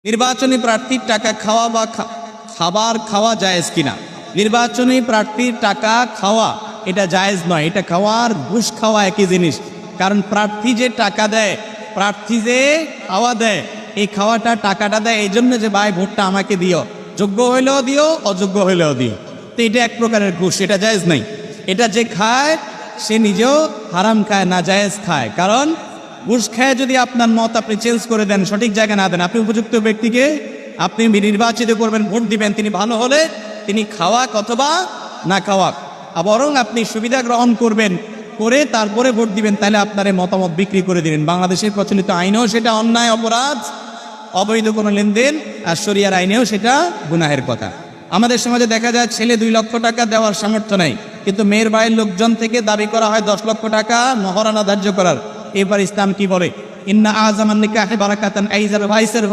নির্বাচনী প্রার্থীর টাকা খাওয়া বা খাবার খাওয়া জায়েজ কিনা? নির্বাচনী প্রার্থীর টাকা খাওয়া এটা জায়েজ নয়, এটা খাওয়ার ঘুষ খাওয়া একই জিনিস। কারণ প্রার্থী যে টাকা দেয়, প্রার্থী যে খাওয়া দেয়, এই খাওয়াটা টাকাটা দেয় এই জন্য যে ভাই ভোটটা আমাকে দিও, যোগ্য হইলেও দিও অযোগ্য হইলেও দিও। তো এটা এক প্রকারের ঘুষ, এটা জায়েজ নাই। এটা যে খায় সে নিজেও হারাম খায়, না জায়েজ খায়। কারণ ঘুষ খায় যদি আপনার মত আপনি চেঞ্জ করে দেন, সঠিক জায়গায় না দেন, আপনি উপযুক্ত ব্যক্তিকে আপনি নির্বাচিত করবেন, ভোট দিবেন, তিনি ভালো হলে তিনি খাওয়াক অথবা না খাওয়াক, বরং আপনি সুবিধা গ্রহণ করবেন, করে তারপরে ভোট দিবেন, তাহলে আপনার এই মতামত বিক্রি করে দিলেন। বাংলাদেশের প্রচলিত আইনেও সেটা অন্যায়, অপরাধ, অবৈধ কোনো লেনদেন, আর শরিয়ার আইনেও সেটা গুনাহের কথা। আমাদের সমাজে দেখা যায় ছেলে 2 লক্ষ টাকা দেওয়ার সামর্থ্য নেই, কিন্তু মেয়ের বাড়ির লোকজন থেকে দাবি করা হয় 10 লক্ষ টাকা মহারণা ধার্য করার। এবার ইসলাম কি বলে? ইন্না আযামান নিকাহি বারাকাতান আইজার ভাইসের